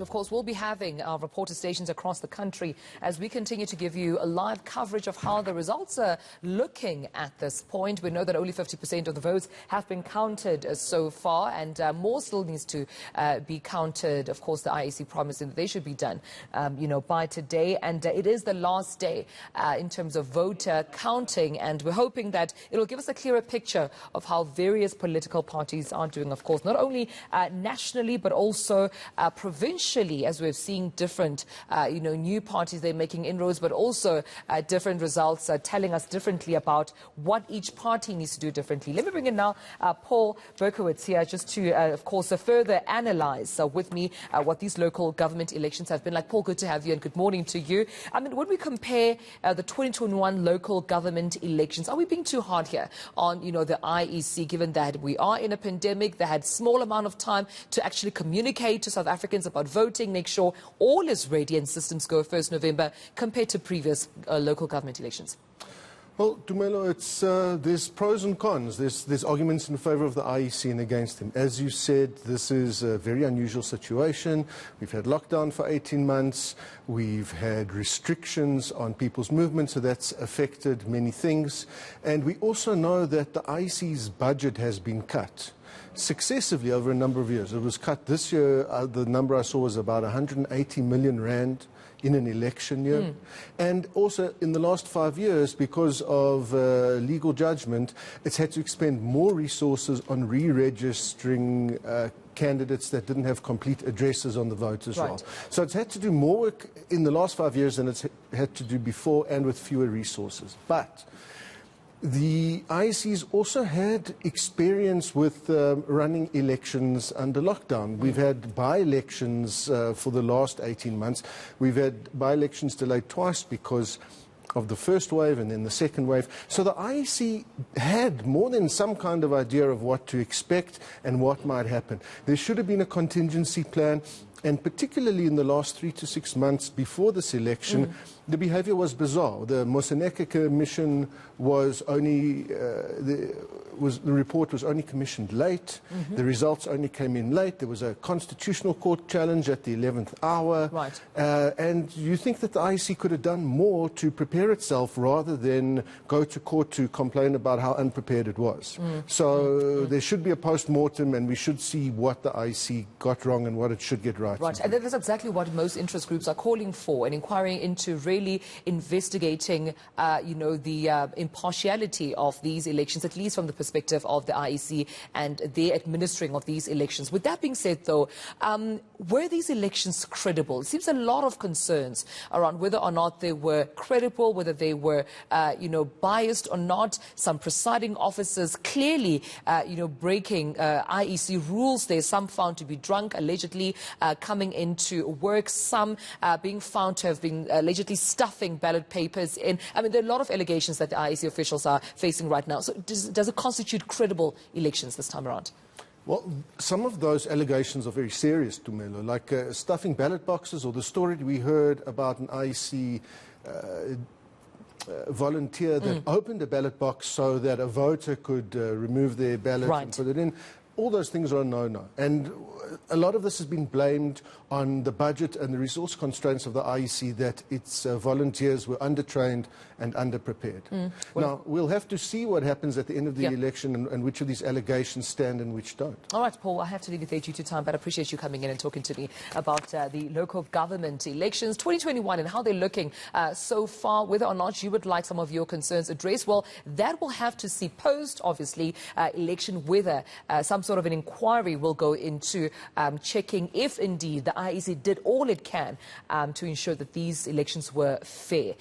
Of course, we'll be having our reporter stations across the country as we continue to give you a live coverage of how the results are looking at this point. We know that only 50% of the votes have been counted so far, and more still needs to be counted. Of course, the IEC promising that they should be done, by today. And it is the last day in terms of voter counting, and we're hoping that it'll give us a clearer picture of how various political parties are doing. Of course, not only nationally, but also provincially. As we're seeing different, new parties, they're making inroads, but also different results telling us differently about what each party needs to do differently. Let me bring in now Paul Berkowitz here just to, of course, further analyze with me what these local government elections have been like. Paul, good to have you and good morning to you. I mean, when we compare the 2021 local government elections, are we being too hard here on, the IEC, given that we are in a pandemic, they had small amount of time to actually communicate to South Africans about voting, make sure all is ready and systems go 1st November compared to previous local government elections? Well, Dumelo, there's pros and cons. There's arguments in favour of the IEC and against them. As you said, this is a very unusual situation. We've had lockdown for 18 months. We've had restrictions on people's movement, so that's affected many things. And we also know that the IEC's budget has been cut successively over a number of years. It was cut this year. The number I saw was about 180 million rand in an election year. And also in the last 5 years, because of legal judgment, it's had to expend more resources on re-registering candidates that didn't have complete addresses on the voters' roll. So it's had to do more work in the last 5 years than it's had to do before, and with fewer resources. But the IEC's also had experience with running elections under lockdown. We've had by-elections for the last 18 months. We've had by-elections delayed twice because of the first wave and then the second wave. So the IEC had more than some kind of idea of what to expect and what might happen. There should have been a contingency plan. And particularly in the last 3 to 6 months before this election, the behaviour was bizarre. The Municipal Commission was only, the report was only commissioned late. The results only came in late. There was a constitutional court challenge at the 11th hour. And you think that the IEC could have done more to prepare itself rather than go to court to complain about how unprepared it was. So there should be a post-mortem, and we should see what the IEC got wrong and what it should get right. Right, and that's exactly what most interest groups are calling for, an inquiry into really investigating, the impartiality of these elections, at least from the perspective of the IEC and their administering of these elections. With that being said, though, were these elections credible? It seems a lot of concerns around whether or not they were credible, whether they were, biased or not. Some presiding officers clearly, breaking IEC rules there. Some found to be drunk, allegedly, coming into work, some being found to have been allegedly stuffing ballot papers in. I mean, there are a lot of allegations that the IEC officials are facing right now. So does it constitute credible elections this time around? Well, some of those allegations are very serious, Tumelo, like stuffing ballot boxes, or the story we heard about an IEC volunteer that opened a ballot box so that a voter could remove their ballot and put it in. All those things are a no-no. And a lot of this has been blamed on the budget and the resource constraints of the IEC, that its volunteers were undertrained and underprepared. Now, we'll have to see what happens at the end of the election and which of these allegations stand and which don't. All right, Paul, I have to leave you there due to time, but I appreciate you coming in and talking to me about the local government elections 2021 and how they're looking so far, whether or not you would like some of your concerns addressed. Well, that will have to see post, obviously, election, whether some sort of an inquiry will go into checking if indeed the IEC did all it can to ensure that these elections were fair.